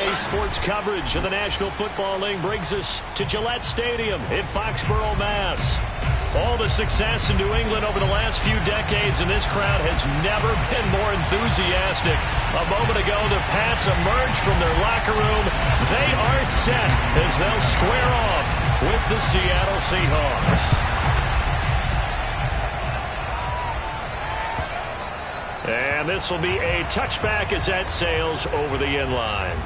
Today's sports coverage of the National Football League brings us to Gillette Stadium in Foxborough, Mass. All the success in New England over the last few decades, and this crowd has never been more enthusiastic. A moment ago, the Pats emerged from their locker room. They are set as they'll square off with the Seattle Seahawks. And this will be a touchback as that sails over the end line.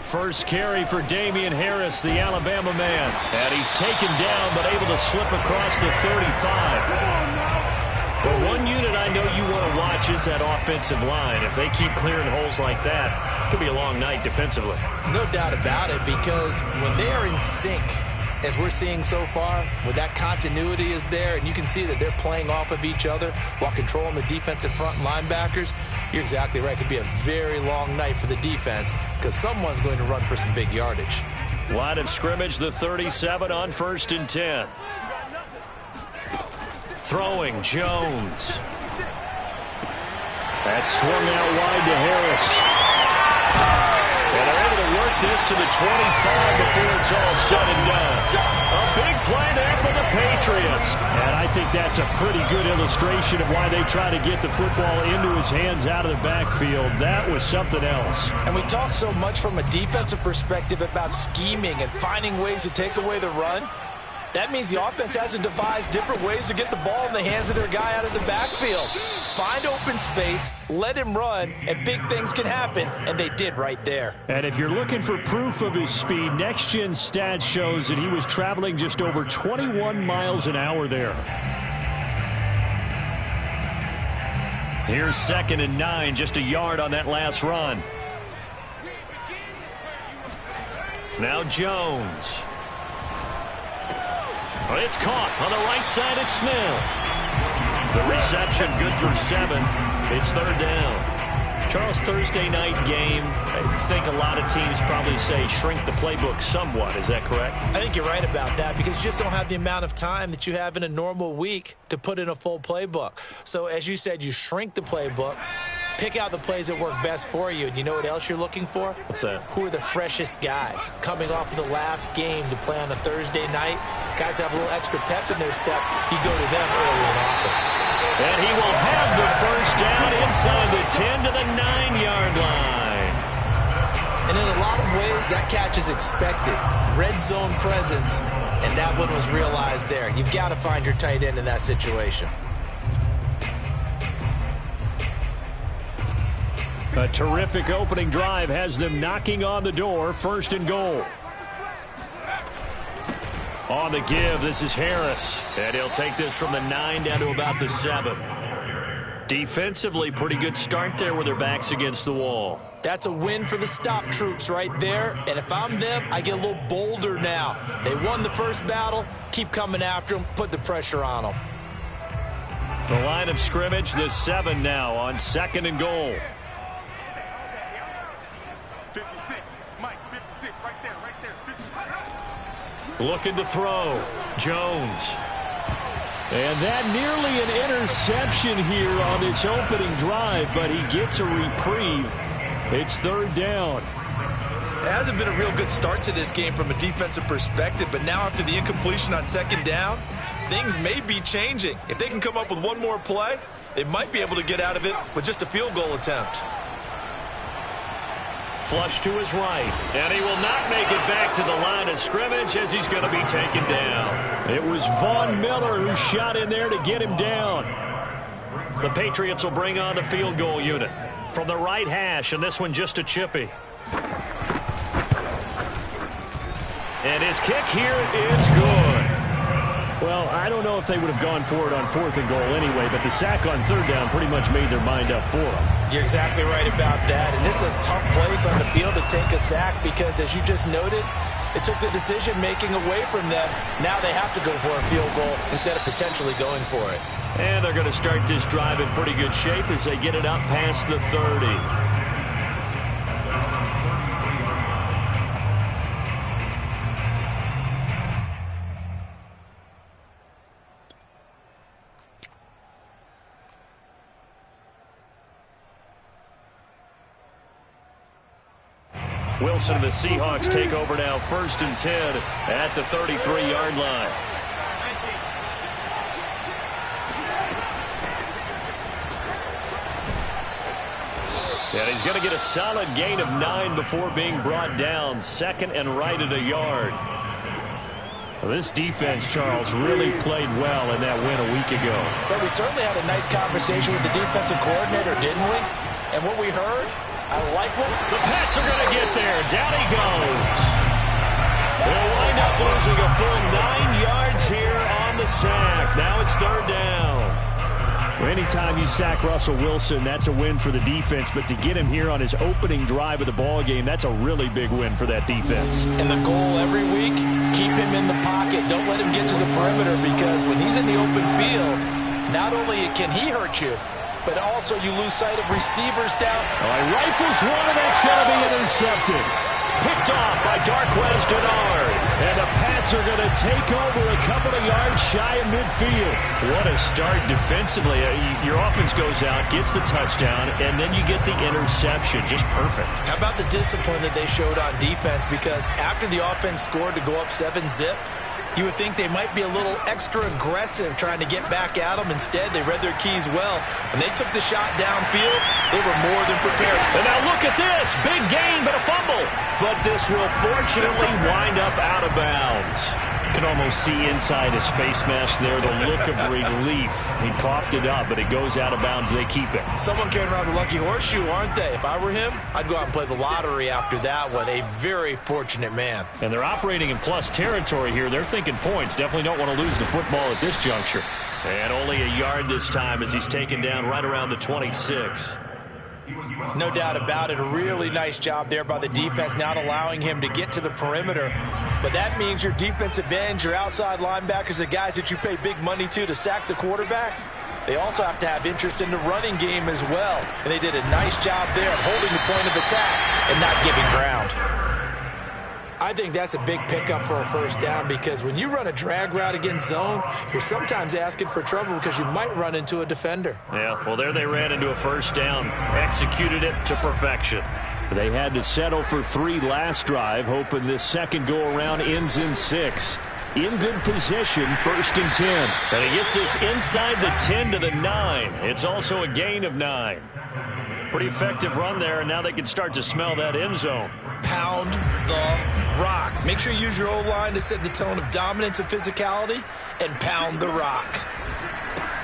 First carry for Damian Harris, the Alabama man. And he's taken down but able to slip across the 35. Well, one unit I know you want to watch is that offensive line. If they keep clearing holes like that, it could be a long night defensively. No doubt about it, because when they are in sync, as we're seeing so far, when that continuity is there and you can see that they're playing off of each other while controlling the defensive front linebackers, you're exactly right. It could be a very long night for the defense because someone's going to run for some big yardage. Line of scrimmage, the 37 on 1st and 10. Throwing, Jones. That's swung out wide to Harris. And they're able to work this to the 25 before it's all said and done. A big play there for the Patriots. And I think that's a pretty good illustration of why they try to get the football into his hands out of the backfield. That was something else. And we talk so much from a defensive perspective about scheming and finding ways to take away the run. That means the offense has to devise different ways to get the ball in the hands of their guy out of the backfield. Find open space, let him run, and big things can happen, and they did right there. And if you're looking for proof of his speed, Next Gen Stats shows that he was traveling just over 21 miles an hour there. Here's 2nd and 9, just a yard on that last run. Now Jones. Well, it's caught on the right side. It's Smith. The reception good for 7. It's 3rd down. Charles, Thursday night game. I think a lot of teams probably say shrink the playbook somewhat. Is that correct? I think you're right about that because you just don't have the amount of time that you have in a normal week to put in a full playbook. So as you said, you shrink the playbook. Pick out the plays that work best for you. And you know what else you're looking for? What's that? Who are the freshest guys? Coming off of the last game to play on a Thursday night, guys have a little extra pep in their step. You go to them early and often. And he will have the first down inside the 10 to the 9-yard line. And in a lot of ways, that catch is expected. Red zone presence, and that one was realized there. You've got to find your tight end in that situation. A terrific opening drive has them knocking on the door. 1st and goal. On the give, this is Harris. And he'll take this from the 9 down to about the 7. Defensively, pretty good start there with their backs against the wall. That's a win for the stop troops right there. And if I'm them, I get a little bolder now. They won the first battle. Keep coming after them. Put the pressure on them. The line of scrimmage, the 7 now on 2nd and goal. 56, Mike, 56, right there, 56. Looking to throw, Jones. And that nearly an interception here on this opening drive, but he gets a reprieve. It's 3rd down. It hasn't been a real good start to this game from a defensive perspective, but now after the incompletion on 2nd down, things may be changing. If they can come up with one more play, they might be able to get out of it with just a field goal attempt. Flush to his right, and he will not make it back to the line of scrimmage as he's going to be taken down. It was Von Miller who shot in there to get him down. The Patriots will bring on the field goal unit from the right hash, and this one just a chippy. And his kick here is good. Well, I don't know if they would have gone for it on 4th and goal anyway, but the sack on 3rd down pretty much made their mind up for them. You're exactly right about that, and this is a tough place on the field to take a sack because, as you just noted, it took the decision-making away from them. Now they have to go for a field goal instead of potentially going for it. And they're going to start this drive in pretty good shape as they get it up past the 30. Wilson and the Seahawks take over now, 1st and 10 at the 33-yard line. And he's going to get a solid gain of 9 before being brought down. 2nd and right at a yard. Well, this defense, Charles, really played well in that win a week ago. But we certainly had a nice conversation with the defensive coordinator, didn't we? And what we heard, I like what... The Pats are going to get there. Down he goes. They'll wind up losing a full 9 yards here on the sack. Now it's 3rd down. Well, anytime you sack Russell Wilson, that's a win for the defense. But to get him here on his opening drive of the ball game, that's a really big win for that defense. And the goal every week, keep him in the pocket. Don't let him get to the perimeter, because when he's in the open field, not only can he hurt you, but also you lose sight of receivers down. All right, rifles one, and that's going to be intercepted. Picked off by Darquez Dennard. And the Pats are going to take over a couple of yards shy of midfield. What a start defensively. Your offense goes out, gets the touchdown, and then you get the interception. Just perfect. How about the discipline that they showed on defense? Because after the offense scored to go up 7-zip, you would think they might be a little extra aggressive trying to get back at them. Instead, they read their keys well. When they took the shot downfield, they were more than prepared. And now look at this. Big gain, but a fumble. But this will fortunately wind up out of bounds. You can almost see inside his face mask there the look of relief. He coughed it up, but it goes out of bounds. They keep it. Someone carrying around a lucky horseshoe, aren't they? If I were him, I'd go out and play the lottery after that one. A very fortunate man. And they're operating in plus territory here. They're thinking points. Definitely don't want to lose the football at this juncture. And only a yard this time as he's taken down right around the 26. No doubt about it. A really nice job there by the defense, not allowing him to get to the perimeter. But that means your defensive ends, your outside linebackers, the guys that you pay big money to sack the quarterback, they also have to have interest in the running game as well. And they did a nice job there of holding the point of attack and not giving ground. I think that's a big pickup for a 1st down, because when you run a drag route against zone, you're sometimes asking for trouble because you might run into a defender. Yeah, well, there they ran into a 1st down. Executed it to perfection. They had to settle for 3 last drive, hoping this second go-around ends in 6. In good position, 1st and 10. And he gets this inside the 10 to the 9. It's also a gain of 9. Pretty effective run there, and now they can start to smell that end zone. Pound the rock. Make sure you use your O-line to set the tone of dominance and physicality, and pound the rock.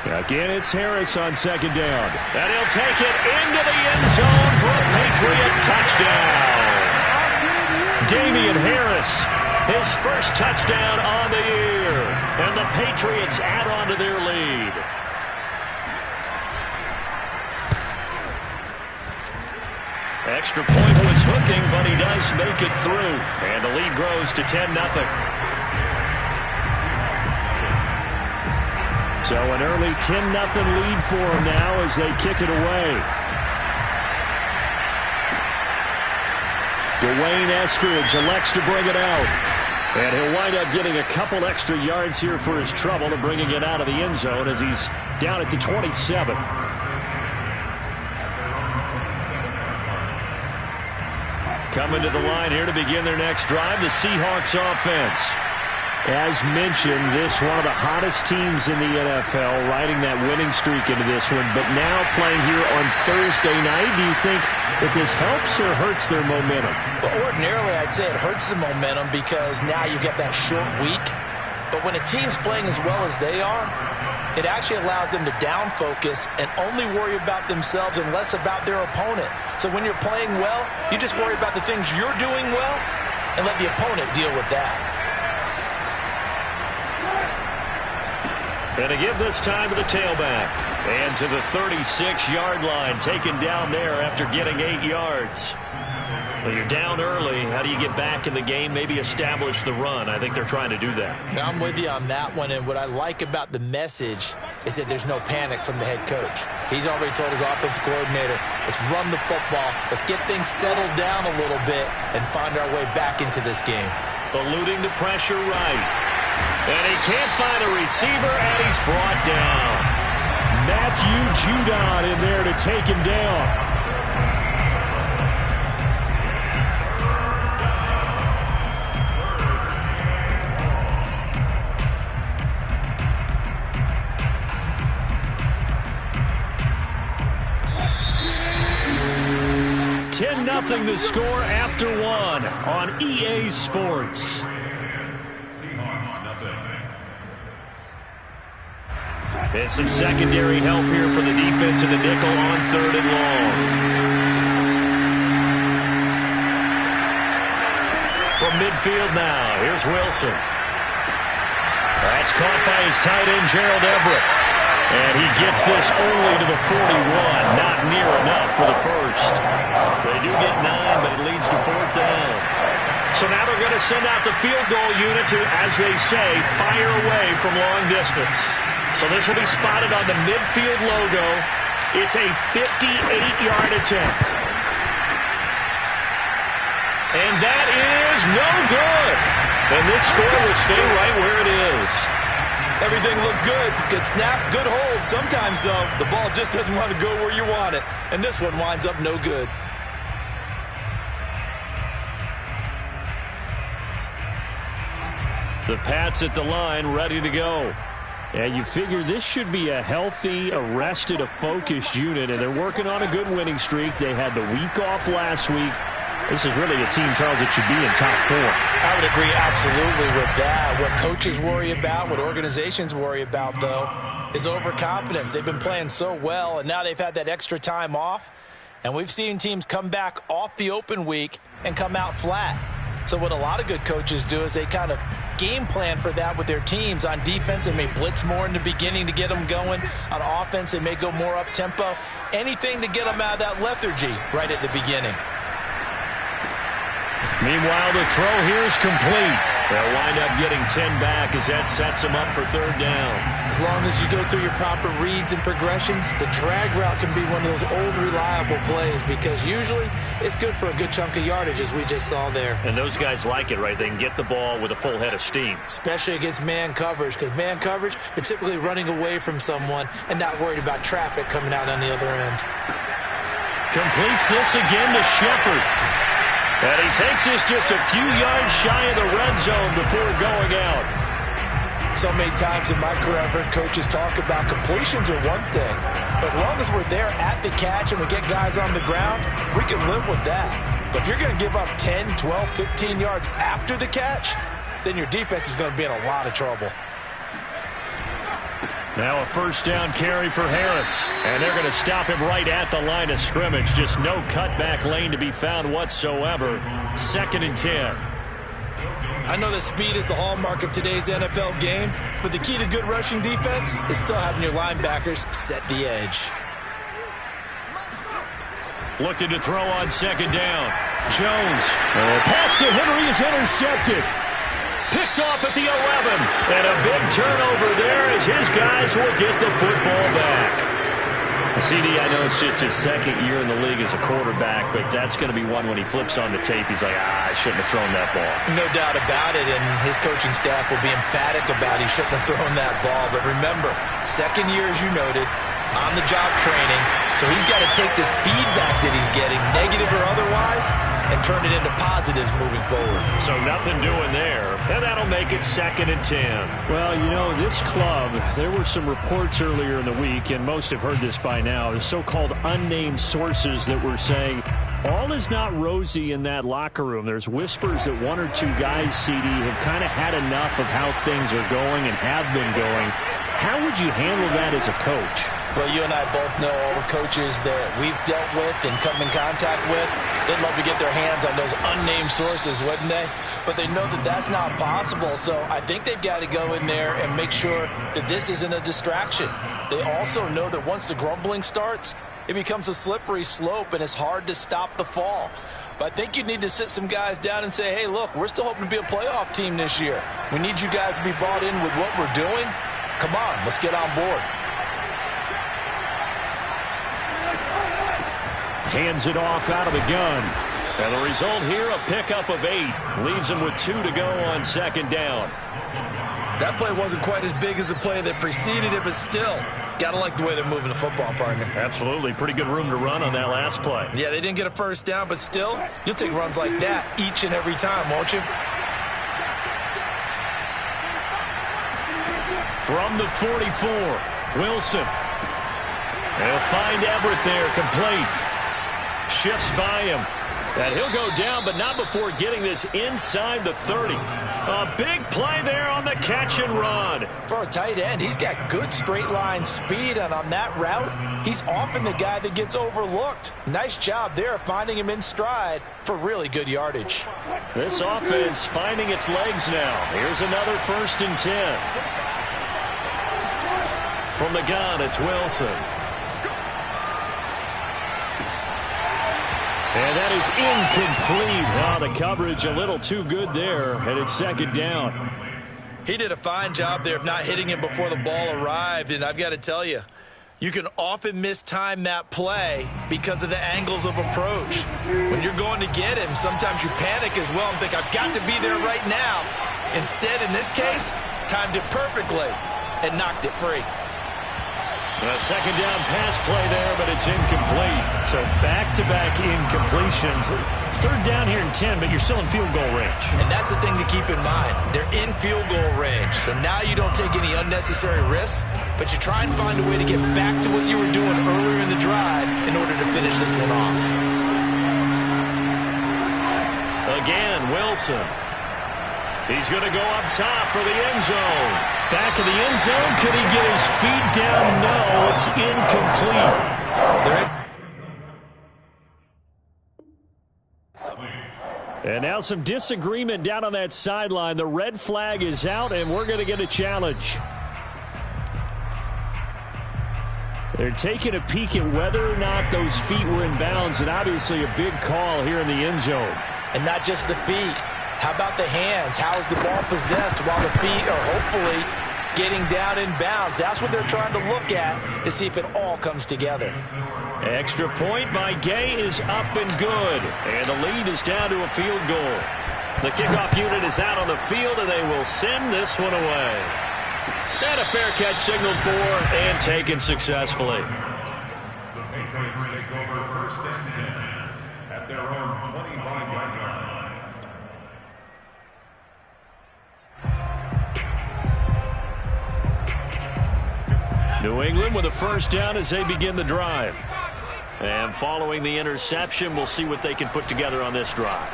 Again, it's Harris on 2nd down. And he'll take it into the end zone for a Patriot touchdown. Damian Harris, his 1st touchdown on the year. And the Patriots add on to their lead. Extra point was hooking, but he does make it through. And the lead grows to 10-0. So an early 10-0 lead for him now as they kick it away. Dwayne Eskridge elects to bring it out. And he'll wind up getting a couple extra yards here for his trouble and bringing it out of the end zone as he's down at the 27. Coming to the line here to begin their next drive, the Seahawks offense. As mentioned, this one of the hottest teams in the NFL, riding that winning streak into this one, but now playing here on Thursday night. Do you think that this helps or hurts their momentum? Well, ordinarily, I'd say it hurts the momentum because now you get that short week. But when a team's playing as well as they are, it actually allows them to down focus and only worry about themselves and less about their opponent. So when you're playing well, you just worry about the things you're doing well and let the opponent deal with that. And to give this time to the tailback. And to the 36-yard line, taken down there after getting 8 yards. Well, you're down early. How do you get back in the game? Maybe establish the run. I think they're trying to do that. I'm with you on that one. And what I like about the message is that there's no panic from the head coach. He's already told his offensive coordinator, let's run the football. Let's get things settled down a little bit and find our way back into this game. Eluding the pressure right. And he can't find a receiver, and he's brought down. Matthew Judon in there to take him down. the score after one on EA Sports. Seahawks, nothing. And some secondary help here for the defense in the nickel on 3rd and long. From midfield now, here's Wilson. That's caught by his tight end, Gerald Everett. And he gets this only to the 41. Not near enough for the first. They do get 9, but it leads to 4th down. So now they're going to send out the field goal unit to, as they say, fire away from long distance. So this will be spotted on the midfield logo. It's a 58-yard attempt. And that is no good. And this score will stay right where it is. Everything looked good. Good snap, good hold. Sometimes, though, the ball just doesn't want to go where you want it. And this one winds up no good. The Pats at the line, ready to go. And you figure this should be a healthy, arrested, a focused unit, and they're working on a good winning streak. They had the week off last week. This is really a team, Charles, that should be in top 4. I would agree absolutely with that. What coaches worry about, what organizations worry about, though, is overconfidence. They've been playing so well, and now they've had that extra time off. And we've seen teams come back off the open week and come out flat. So what a lot of good coaches do is they kind of game plan for that with their teams. On defense, they may blitz more in the beginning to get them going. On offense, they may go more up-tempo. Anything to get them out of that lethargy right at the beginning. Meanwhile, the throw here is complete. They'll wind up getting 10 back as that sets them up for 3rd down. As long as you go through your proper reads and progressions, the drag route can be one of those old reliable plays because usually it's good for a good chunk of yardage as we just saw there. And those guys like it, right? They can get the ball with a full head of steam. Especially against man coverage, because man coverage, they're typically running away from someone and not worried about traffic coming out on the other end. Completes this again to Shepard. And he takes this just a few yards shy of the red zone before going out. So many times in my career, I've heard coaches talk about completions are one thing. But as long as we're there at the catch and we get guys on the ground, we can live with that. But if you're going to give up 10, 12, 15 yards after the catch, then your defense is going to be in a lot of trouble. Now a 1st down carry for Harris. And they're going to stop him right at the line of scrimmage. Just no cutback lane to be found whatsoever. 2nd and 10. I know that speed is the hallmark of today's NFL game, but the key to good rushing defense is still having your linebackers set the edge. Looking to throw on 2nd down. Jones. Pass to Henry is intercepted. Picked off at the 11. And a big turnover there as his guys will get the football back. CD, I know it's just his 2nd year in the league as a quarterback, but that's going to be one when he flips on the tape. He's like, I shouldn't have thrown that ball. No doubt about it, and his coaching staff will be emphatic about he shouldn't have thrown that ball. But remember, 2nd year, as you noted, on-the-job training. So he's got to take this feedback that he's getting, negative or otherwise, and turn it into positives moving forward. So nothing doing there. And that'll make it 2nd and 10. Well, you know, this club, there were some reports earlier in the week, and most have heard this by now, the so-called unnamed sources that were saying all is not rosy in that locker room. There's whispers that 1 or 2 guys, CD, have kind of had enough of how things are going and have been going. How would you handle that as a coach? Well, you and I both know all the coaches that we've dealt with and come in contact with. They'd love to get their hands on those unnamed sources, wouldn't they? But they know that that's not possible. So I think they've got to go in there and make sure that this isn't a distraction. They also know that once the grumbling starts, it becomes a slippery slope and it's hard to stop the fall. But I think you need to sit some guys down and say, hey, look, we're still hoping to be a playoff team this year. We need you guys to be bought in with what we're doing. Come on, let's get on board. Hands it off out of the gun. And the result here, a pickup of 8. Leaves him with 2 to go on 2nd down. That play wasn't quite as big as the play that preceded it, but still, gotta like the way they're moving the football, partner. Absolutely. Pretty good room to run on that last play. Yeah, they didn't get a 1st down, but still, you'll take runs like that each and every time, won't you? From the 44, Wilson. They'll find Everett there, complete. Shifts by him. And he'll go down, but not before getting this inside the 30. A big play there on the catch and run. For a tight end, he's got good straight line speed, and on that route, he's often the guy that gets overlooked. Nice job there finding him in stride for really good yardage. This offense finding its legs now. Here's another 1st and 10. From the gun, it's Wilson. And that is incomplete. Oh, the coverage a little too good there, and it's 2nd down. He did a fine job there of not hitting him before the ball arrived, and I've got to tell you, you can often mistime that play because of the angles of approach. When you're going to get him, sometimes you panic as well and think, I've got to be there right now. Instead, in this case, timed it perfectly and knocked it free. A 2nd down pass play there, but it's incomplete. So back-to-back incompletions. 3rd down here in 10, but you're still in field goal range. And that's the thing to keep in mind. They're in field goal range. So now you don't take any unnecessary risks, but you try and find a way to get back to what you were doing earlier in the drive in order to finish this one off. Again, Wilson. He's going to go up top for the end zone. Back in the end zone. Could he get his feet down? No, it's incomplete. And now some disagreement down on that sideline. The red flag is out, and we're going to get a challenge. They're taking a peek at whether or not those feet were in bounds, and obviously a big call here in the end zone. And not just the feet. How about the hands? How is the ball possessed while the feet are hopefully getting down in bounds? That's what they're trying to look at to see if it all comes together. Extra point by Gay is up and good. And the lead is down to a field goal. The kickoff unit is out on the field, and they will send this one away. And a fair catch signaled for and taken successfully. The Patriots take over 1st and 10 at their own 25-yard line. New England with a 1st down as they begin the drive. And following the interception, we'll see what they can put together on this drive.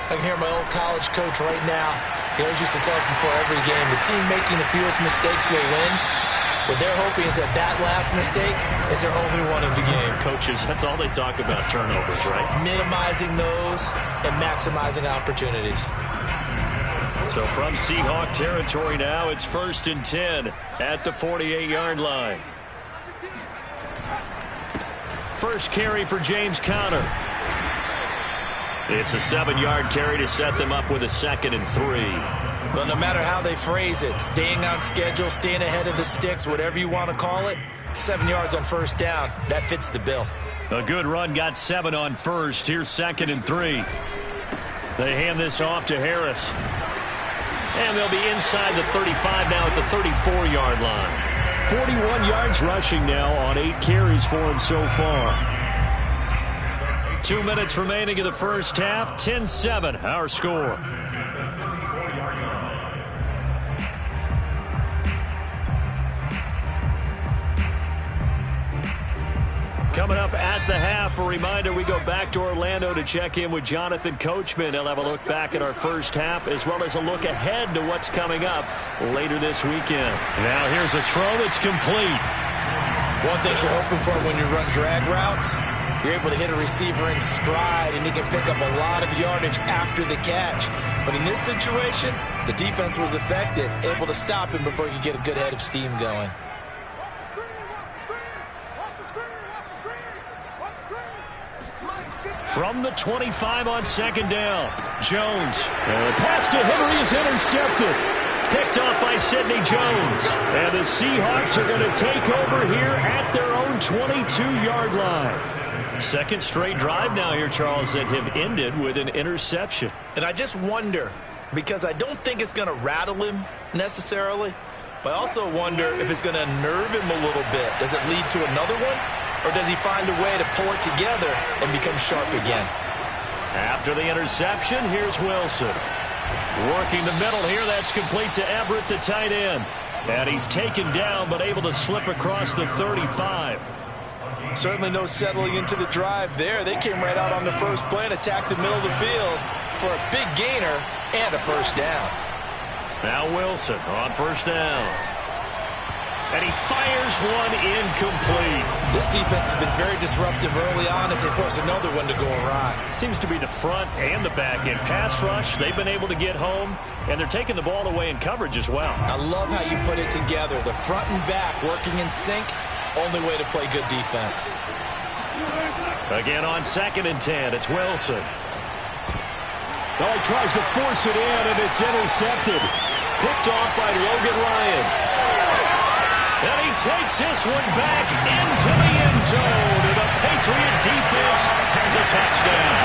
I can hear my old college coach right now. He always used to tell us before every game, the team making the fewest mistakes will win. What they're hoping is that last mistake is their only one of the game. Coaches, that's all they talk about, turnovers, right? Minimizing those and maximizing opportunities. So from Seahawk territory now, it's 1st and 10 at the 48-yard line. First carry for James Conner. It's a 7-yard carry to set them up with a 2nd and 3. Well, no matter how they phrase it, staying on schedule, staying ahead of the sticks, whatever you want to call it, 7 yards on 1st down, that fits the bill. A good run, got 7 on 1st. Here's 2nd and 3. They hand this off to Harris. And they'll be inside the 35 now at the 34-yard line. 41 yards rushing now on 8 carries for him so far. 2 minutes remaining in the first half. 10-7, our score. Coming up at the half, a reminder, we go back to Orlando to check in with Jonathan Coachman. He'll have a look back at our first half as well as a look ahead to what's coming up later this weekend. Now here's a throw that's complete. One thing you're hoping for when you run drag routes, you're able to hit a receiver in stride and he can pick up a lot of yardage after the catch. But in this situation, the defense was effective, able to stop him before he could get a good head of steam going. From the 25 on 2nd down, Jones. And the pass to Henry is intercepted. Picked off by Sidney Jones. And the Seahawks are going to take over here at their own 22-yard line. Second straight drive now here, Charles, that have ended with an interception. And I just wonder, because I don't think it's going to rattle him necessarily, but I also wonder if it's going to nerve him a little bit. Does it lead to another one? Or does he find a way to pull it together and become sharp again? After the interception, here's Wilson. Working the middle here, that's complete to Everett, the tight end. And he's taken down but able to slip across the 35. Certainly no settling into the drive there. They came right out on the first play and attacked the middle of the field for a big gainer and a first down. Now Wilson on first down. And he fires one incomplete. This defense has been very disruptive early on as they force another one to go awry. Seems to be the front and the back end. Pass rush, they've been able to get home, and they're taking the ball away in coverage as well. I love how you put it together. The front and back working in sync. Only way to play good defense. Again on 2nd and 10, it's Wilson. Oh, he tries to force it in, and it's intercepted. Picked off by Logan Ryan. And he takes this one back into the end zone. And the Patriot defense has a touchdown.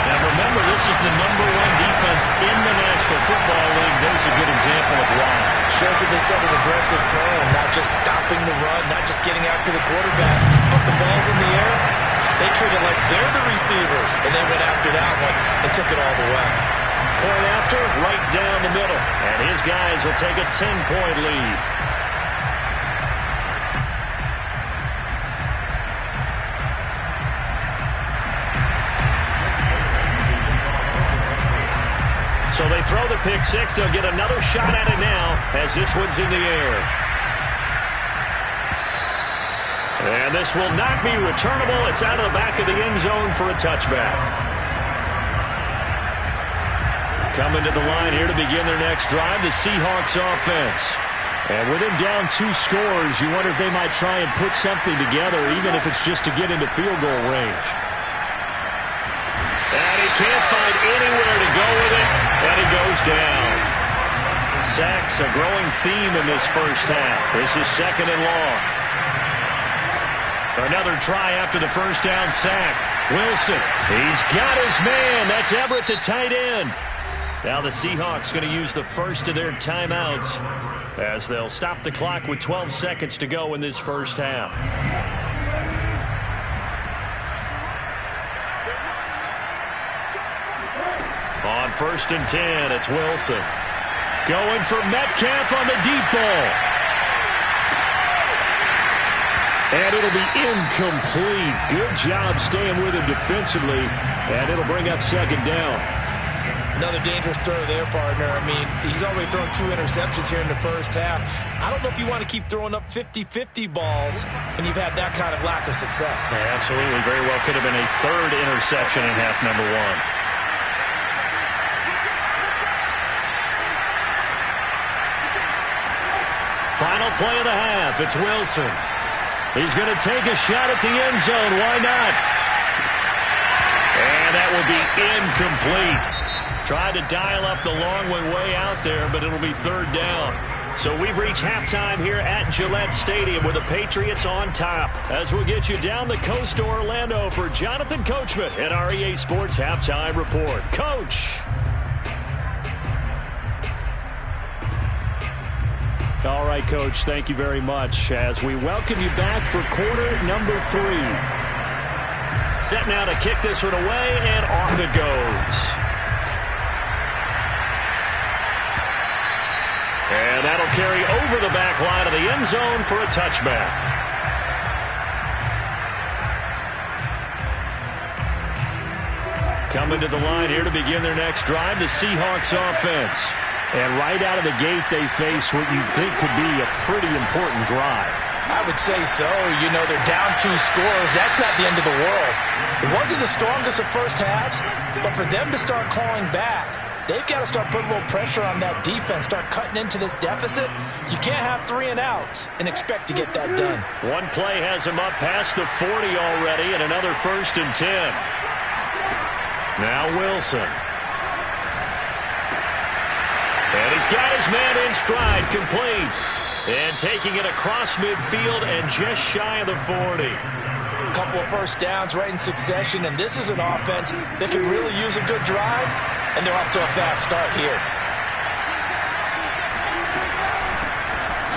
Now remember, this is the #1 defense in the National Football League. There's a good example of why. Shows that they set an aggressive tone, not just stopping the run, not just getting after the quarterback, but the ball's in the air. They treat it like they're the receivers, and they went after that one and took it all the way. Point after, right down the middle. And his guys will take a 10-point lead. So they throw the pick six. They'll get another shot at it now as this one's in the air. And this will not be returnable. It's out of the back of the end zone for a touchback. Coming to the line here to begin their next drive, the Seahawks offense. And with them down 2 scores, you wonder if they might try and put something together, even if it's just to get into field goal range. And he can't find anywhere to go with it, and he goes down. Sacks a growing theme in this first half. This is 2nd and long. Another try after the first down sack. Wilson, he's got his man. That's Everett, the tight end. Now the Seahawks going to use the first of their timeouts as they'll stop the clock with 12 seconds to go in this first half. On 1st and 10, it's Wilson. Going for Metcalf on the deep ball. And it'll be incomplete. Good job staying with him defensively. And it'll bring up 2nd down. Another dangerous throw there, partner. I mean, he's already thrown 2 interceptions here in the first half. I don't know if you want to keep throwing up 50-50 balls when you've had that kind of lack of success. Yeah, absolutely. Very well could have been a 3rd interception in half number 1. Final play of the half. It's Wilson. He's going to take a shot at the end zone. Why not? And that will be incomplete. Tried to dial up the long way out there, but it'll be 3rd down. So we've reached halftime here at Gillette Stadium with the Patriots on top. As we'll get you down the coast to Orlando for Jonathan Coachman at our EA Sports Halftime Report. Coach. All right, Coach, thank you very much as we welcome you back for quarter number 3. Set now to kick this one away, and off it goes. And that'll carry over the back line of the end zone for a touchback. Coming to the line here to begin their next drive, the Seahawks offense. And right out of the gate, they face what you'd think could be a pretty important drive. I would say so. You know, they're down 2 scores. That's not the end of the world. It wasn't the strongest of first halves, but for them to start clawing back, they've got to start putting a little pressure on that defense, start cutting into this deficit. You can't have 3 and outs and expect to get that done. One play has him up past the 40 already, and another 1st and 10. Now Wilson. And he's got his man in stride, complete. And taking it across midfield and just shy of the 40. A couple of first downs right in succession, and this is an offense that can really use a good drive, and they're off to a fast start here.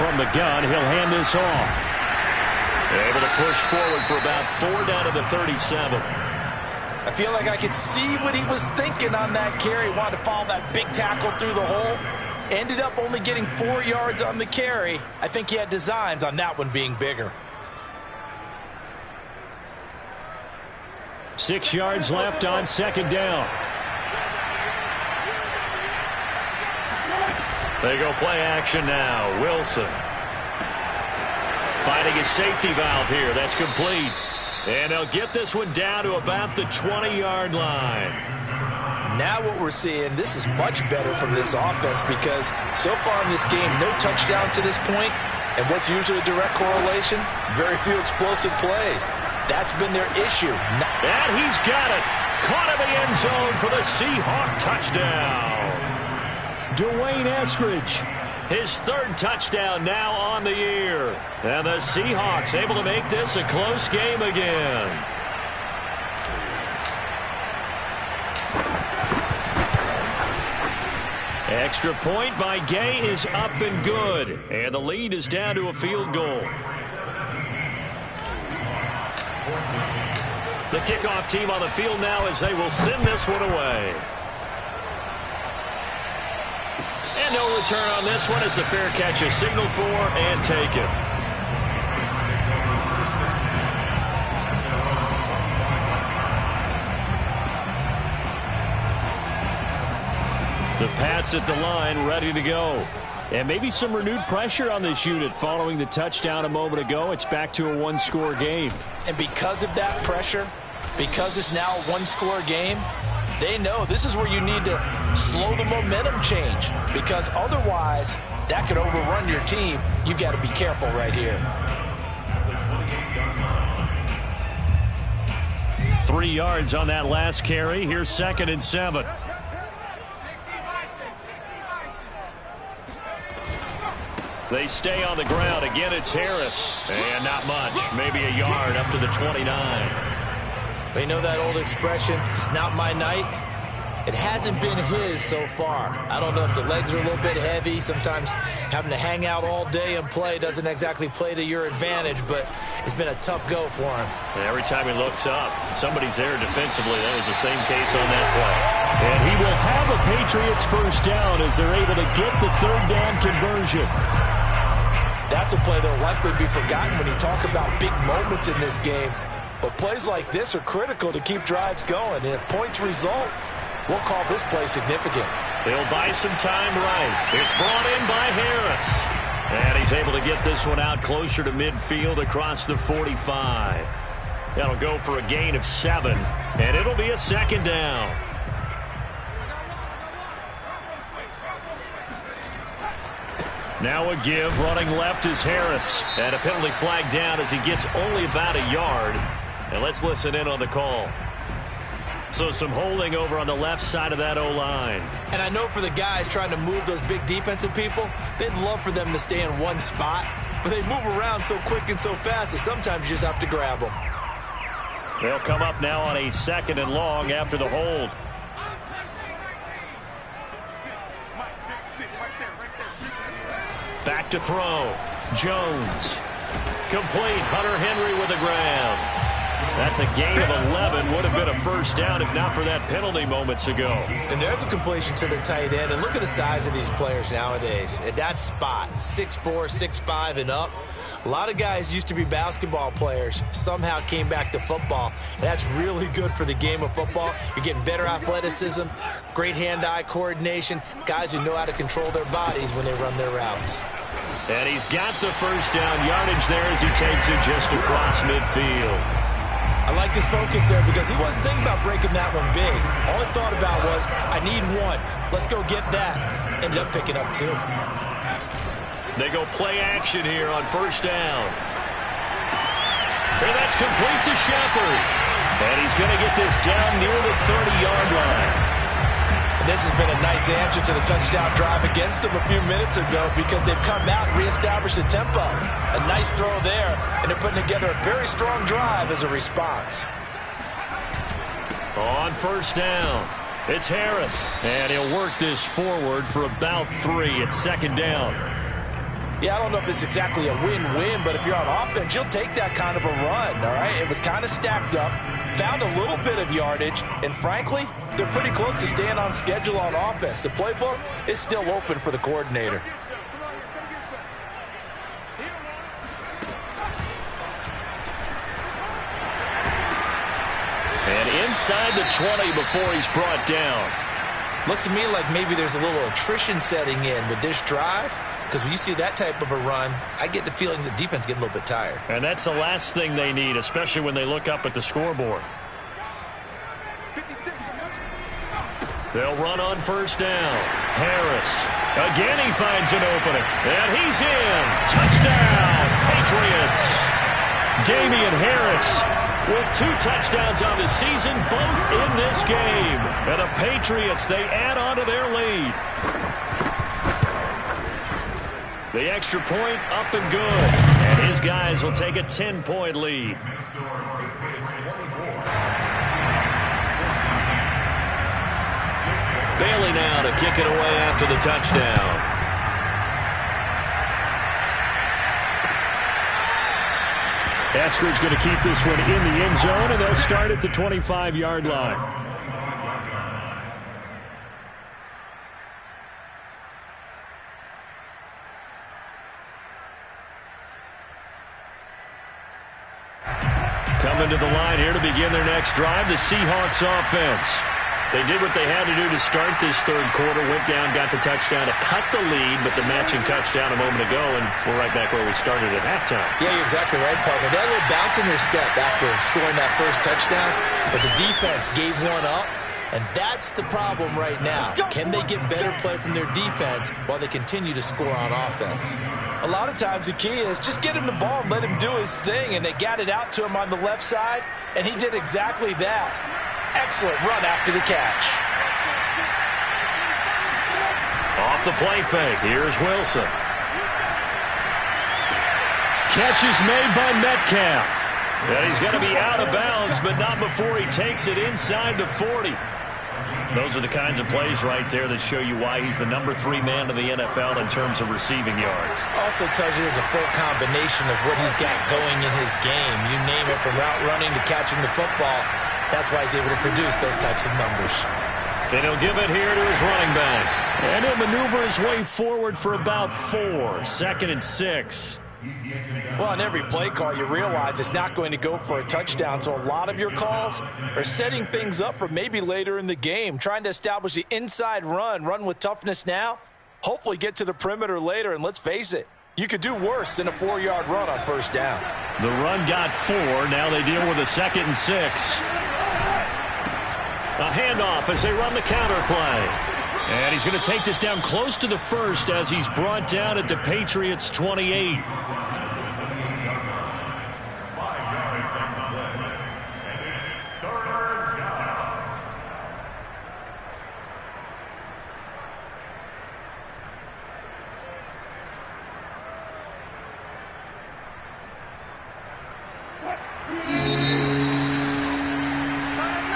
From the gun, he'll hand this off. Able to push forward for about 4 down to the 37. I feel like I could see what he was thinking on that carry. Wanted to follow that big tackle through the hole. Ended up only getting 4 yards on the carry. I think he had designs on that one being bigger. 6 yards left on second down. They go play action now. Wilson finding his safety valve here. That's complete. And they'll get this one down to about the 20-yard line. Now what we're seeing, this is much better from this offense because so far in this game, no touchdown to this point. And what's usually a direct correlation? Very few explosive plays. That's been their issue. And he's got it. Caught in the end zone for the Seahawks touchdown. Dwayne Eskridge. His third touchdown now on the year. And the Seahawks able to make this a close game again. Extra point by Gay is up and good. And the lead is down to a field goal. The kickoff team on the field now as they will send this one away. And no return on this one as the fair catch is signaled for and taken. The Pats at the line ready to go. And maybe some renewed pressure on this unit following the touchdown a moment ago. It's back to a one-score game. And because of that pressure, because it's now a one-score game, they know this is where you need to slow the momentum change because otherwise that could overrun your team. You've got to be careful right here. 3 yards on that last carry. Here's 2nd and 7. They stay on the ground. Again, it's Harris. And not much. Maybe a yard up to the 29. We know that old expression, it's not my night. It hasn't been his so far. I don't know if the legs are a little bit heavy. Sometimes having to hang out all day and play doesn't exactly play to your advantage, but it's been a tough go for him. And every time he looks up, somebody's there defensively. That was the same case on that play. And he will have a Patriots first down as they're able to get the third down conversion. That's a play that will likely be forgotten when you talk about big moments in this game. But plays like this are critical to keep drives going. And if points result, we'll call this play significant. They'll buy some time right. It's brought in by Harris. And he's able to get this one out closer to midfield across the 45. That'll go for a gain of 7. And it'll be a second down. Now a give. Running left is Harris. And a penalty flag down as he gets only about a yard. And let's listen in on the call. So some holding over on the left side of that O-line. And I know for the guys trying to move those big defensive people, they'd love for them to stay in one spot. But they move around so quick and so fast that sometimes you just have to grab them. They'll come up now on a 2nd and long after the hold. Back to throw. Jones. Complete. Hunter Henry with the grab. That's a gain of 11. Would have been a first down if not for that penalty moments ago. And there's a completion to the tight end. And look at the size of these players nowadays. At that spot, 6'4", 6'5", and up. A lot of guys used to be basketball players, somehow came back to football. And that's really good for the game of football. You're getting better athleticism, great hand-eye coordination, guys who know how to control their bodies when they run their routes. And he's got the first down yardage there as he takes it just across midfield. I liked his focus there because he wasn't thinking about breaking that one big. All he thought about was, I need one. Let's go get that. Ended up picking up 2. They go play action here on first down. And that's complete to Shepard. And he's going to get this down near the 30-yard line. And this has been a nice answer to the touchdown drive against them a few minutes ago because they've come out and reestablished the tempo. A nice throw there, and they're putting together a very strong drive as a response. On first down, it's Harris. And he'll work this forward for about 3 at 2nd down. Yeah, I don't know if it's exactly a win-win, but if you're on offense, you'll take that kind of a run, all right? It was kind of stacked up, found a little bit of yardage, and frankly, they're pretty close to staying on schedule on offense. The playbook is still open for the coordinator. And inside the 20 before he's brought down. Looks to me like maybe there's a little attrition setting in with this drive, because when you see that type of a run, I get the feeling the defense getting a little bit tired. And that's the last thing they need, especially when they look up at the scoreboard. They'll run on first down. Harris. Again, he finds an opening. And he's in. Touchdown, Patriots. Damian Harris with 2 touchdowns on the season, both in this game. And the Patriots, they add on to their lead. The extra point up and good. And his guys will take a 10-point lead. Bailey now to kick it away after the touchdown. Eskridge going to keep this one in the end zone, and they'll start at the 25-yard line. Coming to the line here to begin their next drive, the Seahawks offense. They did what they had to do to start this third quarter, went down, got the touchdown to cut the lead, but the matching touchdown a moment ago, and we're right back where we started at halftime. Yeah, you're exactly right, partner. They had a little bounce in their step after scoring that first touchdown, but the defense gave one up, and that's the problem right now. Can they get better play from their defense while they continue to score on offense? A lot of times the key is just get him the ball and let him do his thing, and they got it out to him on the left side, and he did exactly that. Excellent run after the catch. Off the play fake, here's Wilson. Catch is made by Metcalf. And he's going to be out of bounds, but not before he takes it inside the 40. Those are the kinds of plays right there that show you why he's the #3 man in the NFL in terms of receiving yards. Also tells you there's a full combination of what he's got going in his game. You name it, from route running to catching the football. That's why he's able to produce those types of numbers. And he'll give it here to his running back. And he'll maneuver his way forward for about 4. 2nd and 6. Well, on every play call, you realize it's not going to go for a touchdown, so a lot of your calls are setting things up for maybe later in the game, trying to establish the inside run with toughness now, hopefully get to the perimeter later, and let's face it, you could do worse than a 4-yard run on first down. The run got 4. Now they deal with a 2nd and 6. A handoff as they run the counter play. And he's going to take this down close to the first as he's brought down at the Patriots' 28.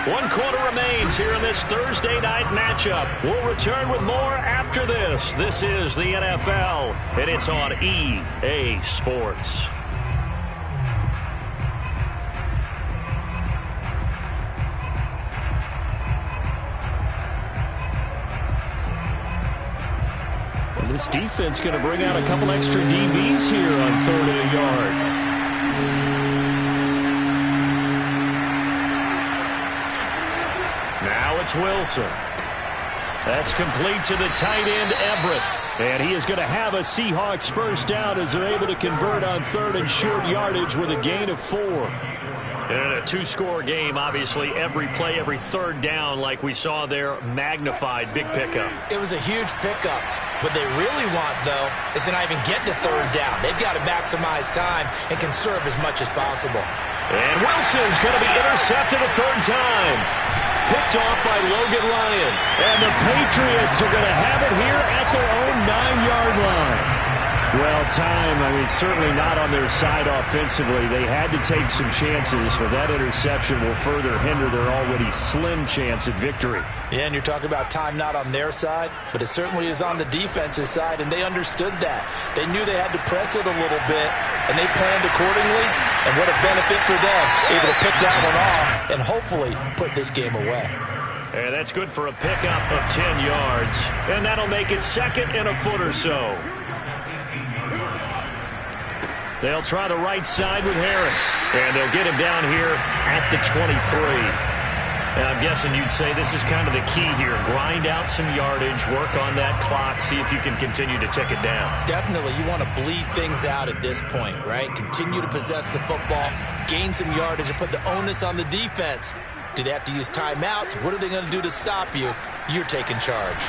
One quarter remains here in this Thursday night matchup. We'll return with more after this. This is the NFL, and it's on EA Sports. And this defense going to bring out a couple extra DBs here on 3rd and a yard. Now it's Wilson. That's complete to the tight end, Everett. And he is going to have a Seahawks first down as they're able to convert on 3rd and short yardage with a gain of 4. And a 2-score game, obviously, every play, every 3rd down, like we saw there, magnified, big pickup. It was a huge pickup. What they really want, though, is to not even get to 3rd down. They've got to maximize time and conserve as much as possible. And Wilson's going to be intercepted a 3rd time. Picked off by Logan Lyon. And the Patriots are going to have it here at their own 9-yard line. Well, certainly not on their side offensively. They had to take some chances, but that interception will further hinder their already slim chance at victory. Yeah, and you're talking about time not on their side, but it certainly is on the defense's side, and they understood that. They knew they had to press it a little bit, and they planned accordingly, and what a benefit for them, able to pick that one off and hopefully put this game away. And that's good for a pickup of 10 yards, and that'll make it second and a foot or so. They'll try the right side with Harris, and they'll get him down here at the 23. And I'm guessing you'd say this is kind of the key here. Grind out some yardage, work on that clock, see if you can continue to tick it down. Definitely, you want to bleed things out at this point, right? Continue to possess the football, gain some yardage, and put the onus on the defense. Do they have to use timeouts? What are they going to do to stop you? You're taking charge.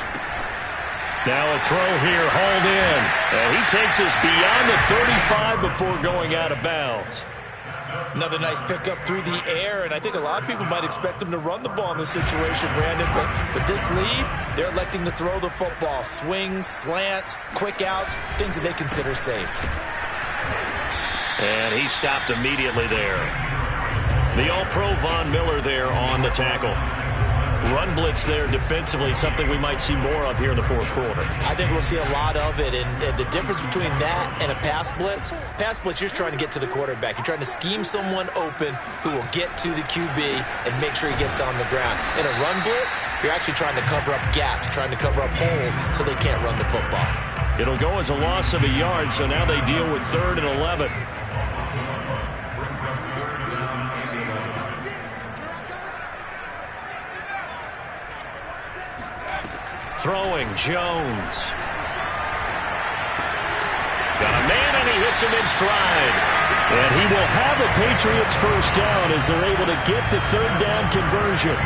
Now a throw here, hauled in. And he takes us beyond the 35 before going out of bounds. Another nice pickup through the air, and I think a lot of people might expect them to run the ball in this situation, Brandon, but with this lead, they're electing to throw the football. Swings, slants, quick outs, things that they consider safe. And he stopped immediately there. The All-Pro Von Miller there on the tackle. Run blitz there defensively, something we might see more of here in the fourth quarter. I think we'll see a lot of it, and the difference between that and a pass blitz, you're just trying to get to the quarterback. You're trying to scheme someone open who will get to the QB and make sure he gets on the ground. In a run blitz, you're actually trying to cover up gaps, trying to cover up holes so they can't run the football. It'll go as a loss of a yard, so now they deal with 3rd and 11. Throwing, Jones. Got a man, and he hits him in stride. And he will have a Patriots first down as they're able to get the 3rd down conversion.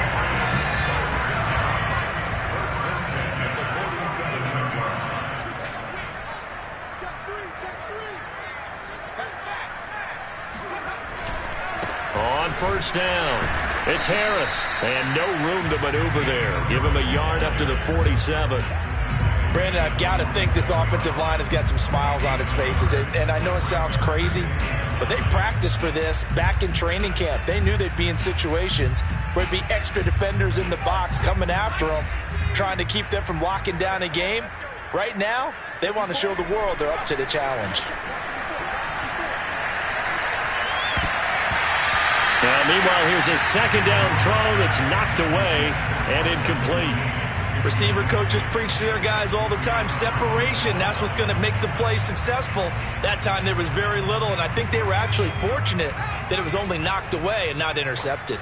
On first down, it's Harris, and no room to maneuver there. Give him a yard up to the 47. Brandon, I've got to think this offensive line has got some smiles on its faces, and I know it sounds crazy, but they practiced for this back in training camp. They knew they'd be in situations where there'd be extra defenders in the box coming after them, trying to keep them from locking down a game. Right now, they want to show the world they're up to the challenge. Now, meanwhile, here's a 2nd down throw that's knocked away and incomplete. Receiver coaches preach to their guys all the time. Separation, that's what's going to make the play successful. That time there was very little, and I think they were actually fortunate that it was only knocked away and not intercepted.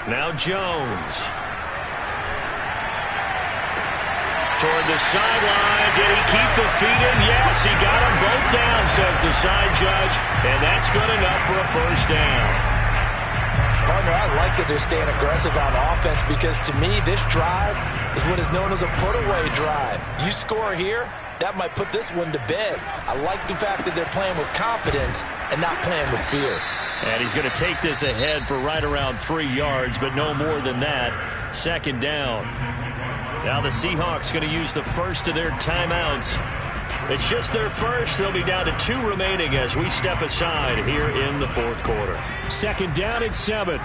Now Jones. Toward the sideline. Did he keep the feet in? Yes, he got them both down, says the side judge, and that's good enough for a first down. Partner, I like that they're staying aggressive on offense because, to me, this drive is what is known as a put-away drive. You score here, that might put this one to bed. I like the fact that they're playing with confidence and not playing with fear. And he's going to take this ahead for right around 3 yards, but no more than that. 2nd down. Now the Seahawks going to use the first of their timeouts. It's just their first. They'll be down to 2 remaining as we step aside here in the fourth quarter. 2nd down and 7.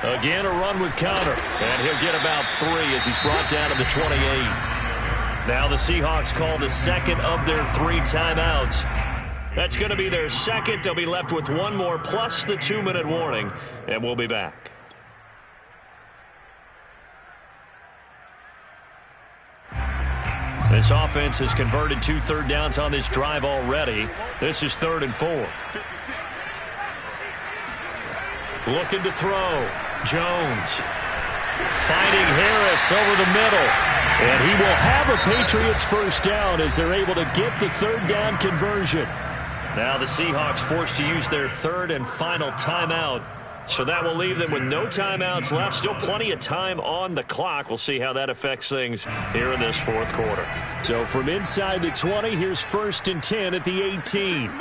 Again, a run with Connor. And he'll get about 3 as he's brought down to the 28. Now the Seahawks call the 2nd of their 3 timeouts. That's going to be their 2nd. They'll be left with 1 more plus the 2-minute warning. And we'll be back. This offense has converted 2 third downs on this drive already. This is 3rd and 4. Looking to throw. Jones. Finding Harris over the middle. And he will have a Patriots first down as they're able to get the 3rd down conversion. Now the Seahawks forced to use their 3rd and final timeout. So that will leave them with no timeouts left. Still plenty of time on the clock. We'll see how that affects things here in this fourth quarter. So from inside the 20, here's 1st and 10 at the 18.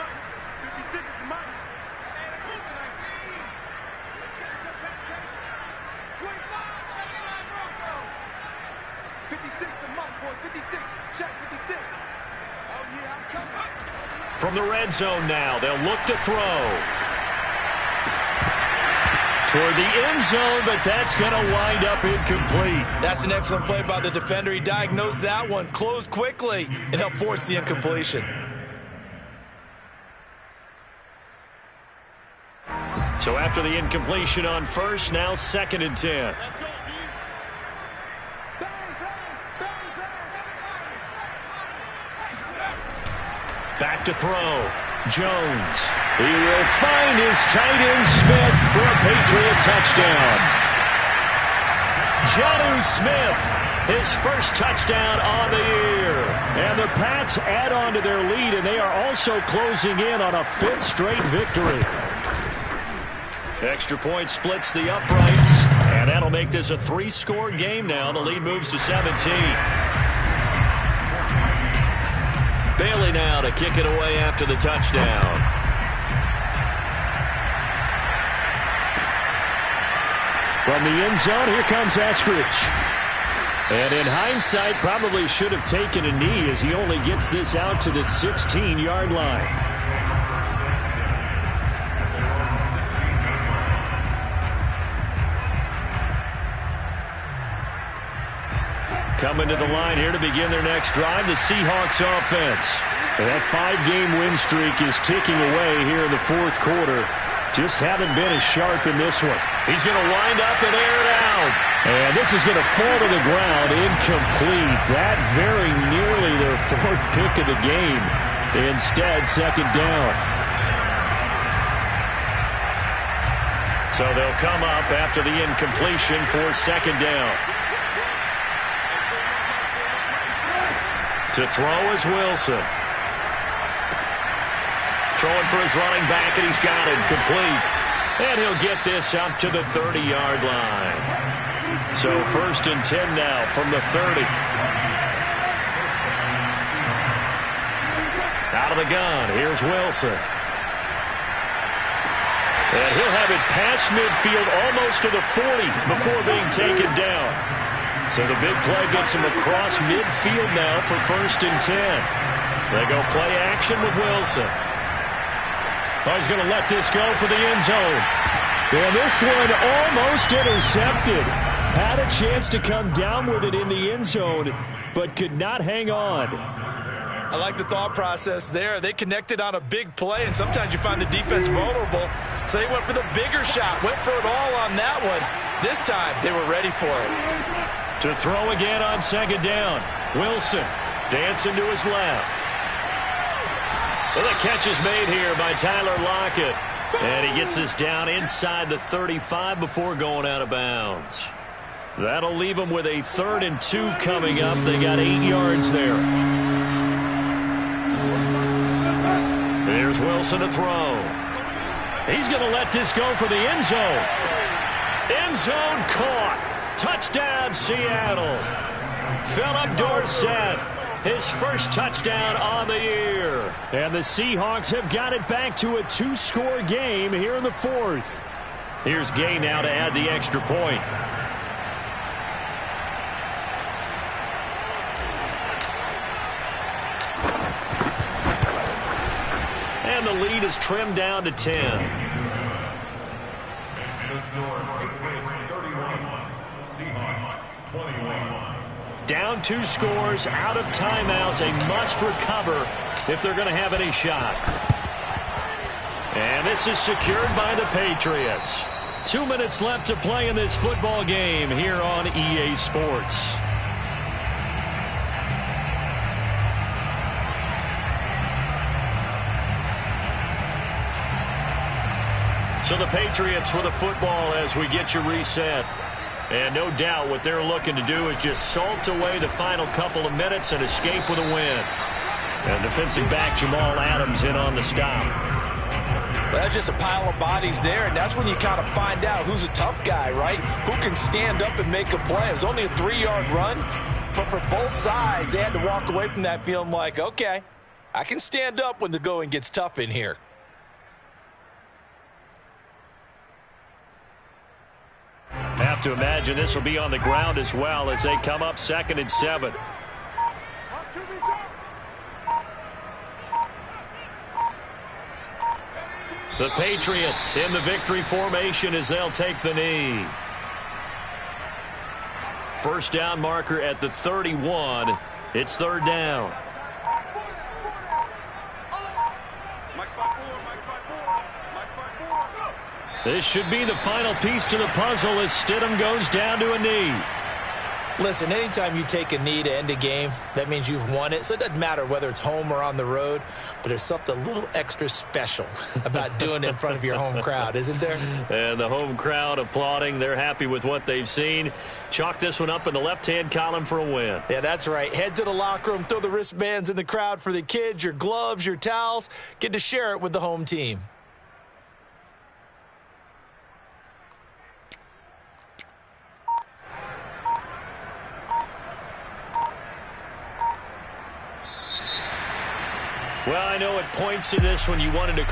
From the red zone now, they'll look to throw. Toward the end zone, but that's going to wind up incomplete. That's an excellent play by the defender. He diagnosed that one, closed quickly, and helped force the incompletion. So after the incompletion on first, now 2nd and 10. to throw. Jones. He will find his tight end Smith for a Patriot touchdown. Jonnu Smith, his first touchdown on the year. And the Pats add on to their lead, and they are also closing in on a 5th straight victory. Extra point splits the uprights, and that'll make this a 3-score game now. The lead moves to 17. Bailey now to kick it away after the touchdown. From the end zone, here comes Eskridge. And in hindsight, probably should have taken a knee as he only gets this out to the 16-yard line. Coming to the line here to begin their next drive, the Seahawks offense. And that 5-game win streak is ticking away here in the 4th quarter. Just haven't been as sharp in this one. He's going to wind up and air it out. And this is going to fall to the ground incomplete. That very nearly their 4th pick of the game. Instead, 2nd down. So they'll come up after the incompletion for 2nd down. To throw is Wilson. Throwing for his running back, and he's got it complete. And he'll get this up to the 30-yard line. So 1st and 10 now from the 30. Out of the gun, here's Wilson. And he'll have it past midfield almost to the 40 before being taken down. So the big play gets him across midfield now for 1st and 10. They go play action with Wilson. Oh, he's going to let this go for the end zone. And this one almost intercepted. Had a chance to come down with it in the end zone, but could not hang on. I like the thought process there. They connected on a big play, and sometimes you find the defense vulnerable. So they went for the bigger shot, went for it all on that one. This time, they were ready for it. To throw again on 2nd down. Wilson dancing to his left. Well, the catch is made here by Tyler Lockett. And he gets this down inside the 35 before going out of bounds. That'll leave him with a 3rd and 2 coming up. They got 8 yards there. There's Wilson to throw. He's going to let this go for the end zone. End zone caught. Touchdown, Seattle. Philip Dorsett, his first touchdown on the year. And the Seahawks have got it back to a 2-score game here in the 4th. Here's Gay now to add the extra point. And the lead is trimmed down to 10. It's the score. Patriots 31, Seahawks 21. Down 2 scores, out of timeouts, a must recover if they're going to have any shot. And this is secured by the Patriots. 2 minutes left to play in this football game here on EA Sports. So the Patriots with the football as we get you reset. And no doubt what they're looking to do is just salt away the final couple of minutes and escape with a win. And defensive back Jamal Adams in on the stop. Well, that's just a pile of bodies there, and that's when you kind of find out who's a tough guy, right? Who can stand up and make a play. It was only a 3-yard run, but for both sides, they had to walk away from that feeling like, okay, I can stand up when the going gets tough in here. Have to imagine this will be on the ground as well as they come up 2nd and 7. The Patriots in the victory formation as they'll take the knee. First down marker at the 31. It's 3rd down. This should be the final piece to the puzzle as Stidham goes down to a knee. Listen, anytime you take a knee to end a game, that means you've won it. So it doesn't matter whether it's home or on the road, but there's something a little extra special about doing it in front of your home crowd, isn't there? And the home crowd applauding. They're happy with what they've seen. Chalk this one up in the left-hand column for a win. Yeah, that's right. Head to the locker room, throw the wristbands in the crowd for the kids, your gloves, your towels. Get to share it with the home team. Well, I know at points in this when you wanted to